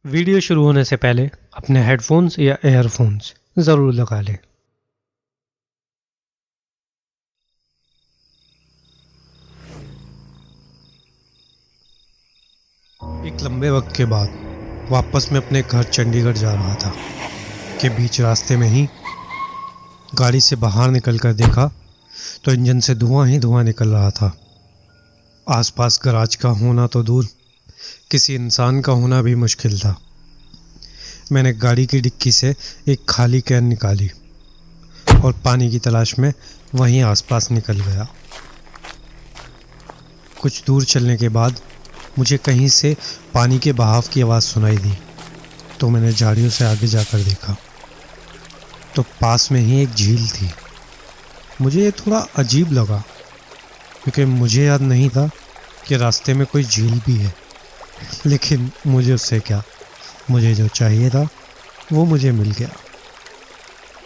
Video शुरू होने से पहले अपने हेडफोन्स या एयरफोन्स ज़रूर लगा लें। एक लंबे वक्त के बाद वापस मैं अपने घर चंडीगढ़ जा रहा था कि बीच रास्ते में ही गाड़ी से बाहर निकलकर देखा तो इंजन से धुआं ही धुआं निकल रहा था। आसपास गैराज का होना तो दूर, किसी इंसान का होना भी मुश्किल था। मैंने गाड़ी की डिक्की से एक खाली कैन निकाली और पानी की तलाश में वहीं आसपास निकल गया। कुछ दूर चलने के बाद मुझे कहीं से पानी के बहाव की आवाज़ सुनाई दी, तो मैंने झाड़ियों से आगे जाकर देखा तो पास में ही एक झील थी। मुझे ये थोड़ा अजीब लगा क्योंकि मुझे याद नहीं था कि रास्ते में कोई झील भी है, लेकिन मुझे उससे क्या, मुझे जो चाहिए था वो मुझे मिल गया।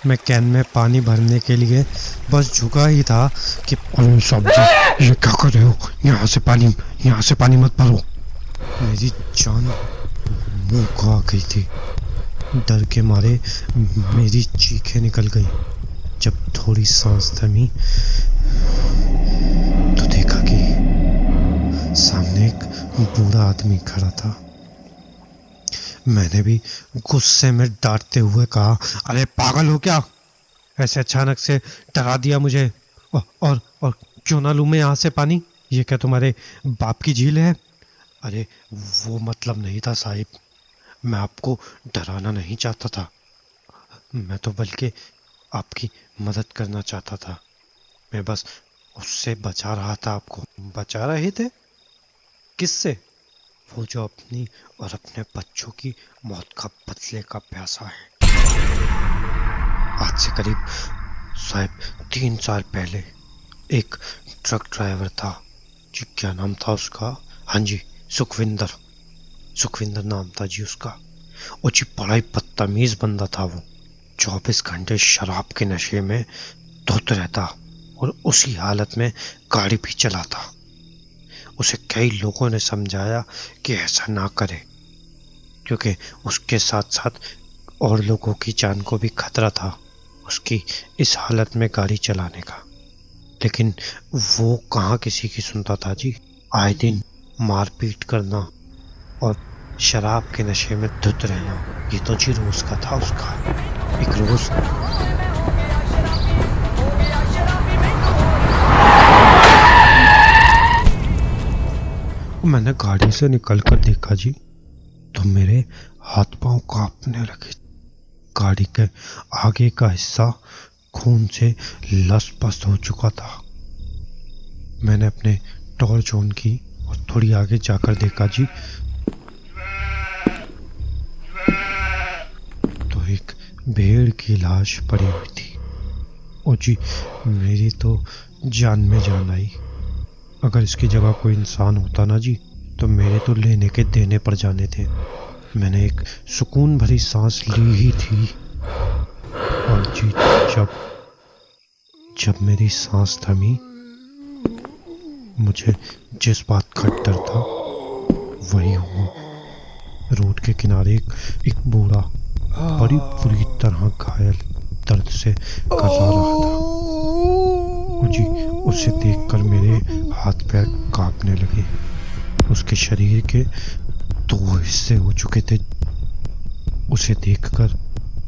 मैं कैन में पानी भरने के लिए बस झुका ही था कि अरे साहब जी, ये क्या कर रहे हो? यहाँ से पानी मत भरो। मेरी जान मुंह को आ गई थी। डर के मारे मेरी चीखें निकल गई। जब थोड़ी सांस थमी तो देखा कि सामने एक बूढ़ा आदमी खड़ा था। मैंने भी गुस्से में डांटते हुए कहा, अरे पागल हो क्या? ऐसे अचानक से डरा दिया मुझे। और क्यों ना लूं मैं यहाँ से पानी? ये क्या तुम्हारे बाप की झील है? अरे वो मतलब नहीं था साहिब, मैं आपको डराना नहीं चाहता था। मैं तो बल्कि आपकी मदद करना चाहता था। मैं बस उससे बचा रहा था आपको। बचा रहे थे? किससे? वो जो अपनी और अपने बच्चों की मौत का बदले का प्यासा है। आज से करीब शायद 3 साल पहले एक ट्रक ड्राइवर था जी, क्या नाम था उसका? हाँ जी, सुखविंदर नाम था जी उसका। और जी बड़ा ही बदतमीज बंदा था वो। 24 घंटे शराब के नशे में धुत रहता और उसी हालत में गाड़ी भी चलाता। उसे कई लोगों ने समझाया कि ऐसा ना करे, क्योंकि उसके साथ साथ और लोगों की जान को भी खतरा था उसकी इस हालत में गाड़ी चलाने का। लेकिन वो कहाँ किसी की सुनता था जी। आए दिन मारपीट करना और शराब के नशे में धुत रहना, ये तो जी रोज का था उसका। एक रोज मैंने गाड़ी से निकलकर देखा जी, तो मेरे हाथ पांव कांपने लगे। गाड़ी के आगे का हिस्सा खून से लसपस हो चुका था। मैंने अपने टॉर्च ऑन की और थोड़ी आगे जाकर देखा जी, तो एक भेड़ की लाश पड़ी हुई थी। ओ जी, मेरी तो जान में जान आई। अगर इसकी जगह कोई इंसान होता ना जी, तो मेरे तो लेने के देने पड़ जाने थे। मैंने एक सुकून भरी सांस ली ही थी और जी जब जब मेरी सांस थमी, मुझे जिस बात का डर था वही हुआ। रोड के किनारे एक बूढ़ा बड़ी बुरी तरह घायल दर्द से कर्रा रहा था। जी उसे देखकर मेरे हाथ पैर कांपने लगे। उसके शरीर के 2 हिस्से हो चुके थे। उसे देखकर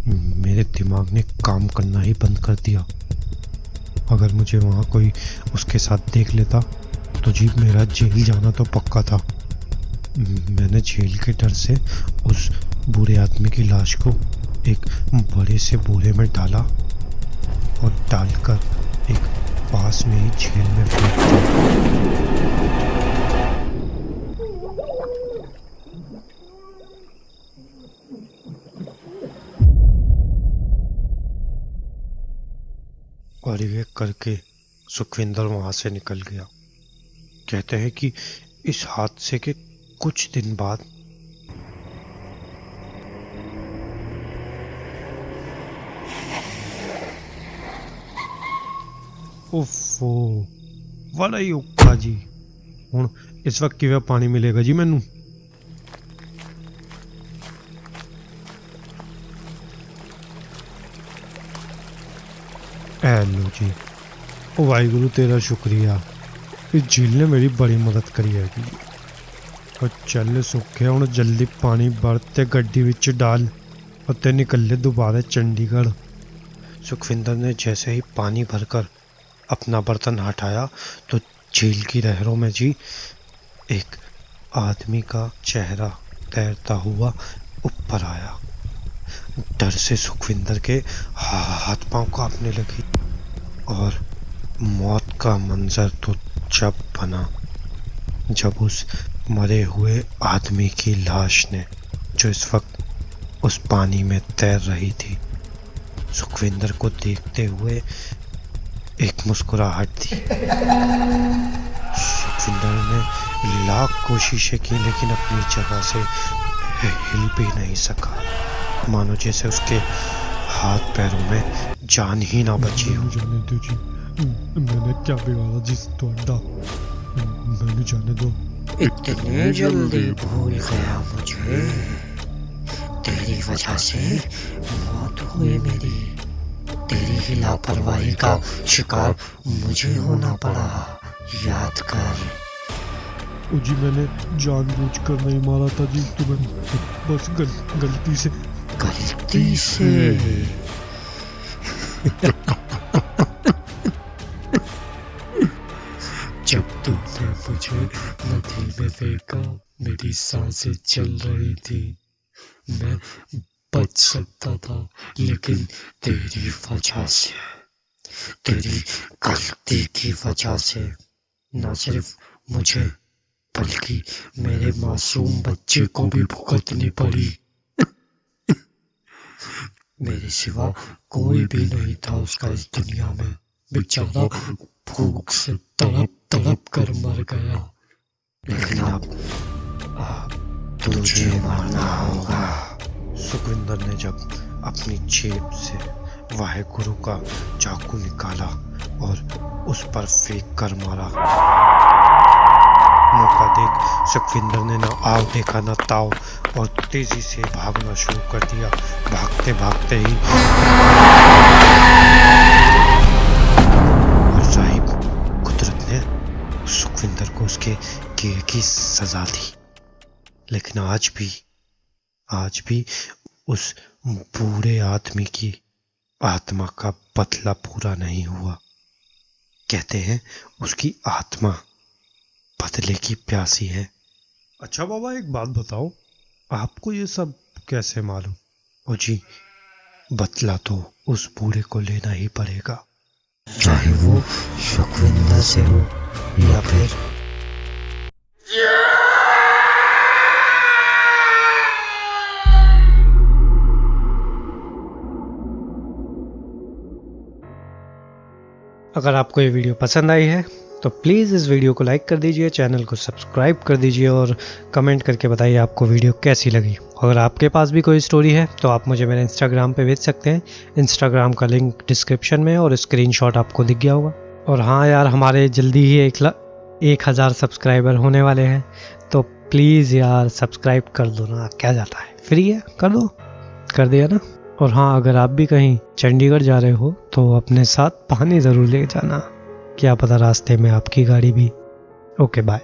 मेरे दिमाग ने काम करना ही बंद कर दिया। अगर मुझे वहाँ कोई उसके साथ देख लेता तो जी मेरा जेल जाना तो पक्का था। मैंने जेल के डर से उस बूढ़े आदमी की लाश को एक बड़े से बोरे में डाला और डालकर एक पास में ही झील में फेंक दिया। और ये करके सुखविंदर वहां से निकल गया। कहते हैं कि इस हादसे के कुछ दिन बाद उफ़ो बड़ा ही औखा जी। हुण इस वक्त किवें पानी मिलेगा जी मैनू? लो जी, ओ वाहिगुरु तेरा शुक्रिया, इस झील ने मेरी बड़ी मदद करी है। और चल सुखे हुण जल्दी पानी भर ते गड्डी विच डाल और ते निकल दोबारा चंडीगढ़। सुखविंदर ने जैसे ही पानी भरकर अपना बर्तन हटाया तो झील की लहरों में जी एक आदमी का चेहरा तैरता हुआ ऊपर आया। डर से सुखविंदर के हाथ पांव कांपने लगी और मौत का मंजर तो जब बना जब उस मरे हुए आदमी की लाश ने, जो इस वक्त उस पानी में तैर रही थी, सुखविंदर को देखते हुए एक मुस्कुराहट दी। सुखविंदर ने लाख कोशिशें की लेकिन अपनी जगह से हिल भी नहीं सका, मानो जैसे उसके हाथ पैरों में जान ही ना बची हो। जाने दो जी, मैंने क्या बिगाड़ा जिस तो अड्डा, मैंने जाने दो। इतने जल्दी भूल गया मुझे, तेरी वजह से मौत हुई मेरी, तेरी ही लापरवाही का शिकार मुझे होना पड़ा, याद कर। जी मैंने जानबूझकर नहीं मारा था जी, तुम्हें बस गलती से। गलती से? जब तुमने मुझे नदी में फेंका, मेरी सांसें चल रही थी, मैं बच सकता था, लेकिन तेरी वजह से, तेरी गलती की वजह से न सिर्फ मुझे बल्कि मेरे मासूम बच्चे को भी भुगतनी पड़ी। मेरे सिवा कोई भी नहीं था उसका इस दुनिया में, बेचारा भूख से तड़प तड़प कर मर गया। लेकिन अब तुझे मरना होगा। सुखविंदर ने जब अपनी जेब से वाहिगुरु का चाकू निकाला और उस पर फेंक कर मारा। मौका देख सुखविंदर ने न आव देखा न ताव और तेजी से भागना शुरू कर दिया। भागते भागते ही साहिब कुदरत ने सुखविंदर को उसके किए की सजा दी, लेकिन आज भी उस बूढ़े आदमी की आत्मा का बदला पूरा नहीं हुआ। कहते हैं उसकी आत्मा बदले की प्यासी है। अच्छा बाबा एक बात बताओ, आपको ये सब कैसे मालूम? ओ जी, बदला तो उस बूढ़े को लेना ही पड़ेगा, चाहे वो सुखविंदर से हो या फिर अगर आपको ये वीडियो पसंद आई है तो प्लीज़ इस वीडियो को लाइक कर दीजिए, चैनल को सब्सक्राइब कर दीजिए और कमेंट करके बताइए आपको वीडियो कैसी लगी। अगर आपके पास भी कोई स्टोरी है तो आप मुझे मेरे इंस्टाग्राम पे भेज सकते हैं। इंस्टाग्राम का लिंक डिस्क्रिप्शन में और स्क्रीनशॉट आपको दिख गया होगा। और हाँ यार, हमारे जल्दी ही 1000 सब्सक्राइबर होने वाले हैं, तो प्लीज़ यार सब्सक्राइब कर दो ना, क्या जाता है, फ्री है, कर दो, कर दिया ना। और हाँ, अगर आप भी कहीं चंडीगढ़ जा रहे हो तो अपने साथ पानी ज़रूर ले जाना, क्या पता रास्ते में आपकी गाड़ी भी। Okay bye.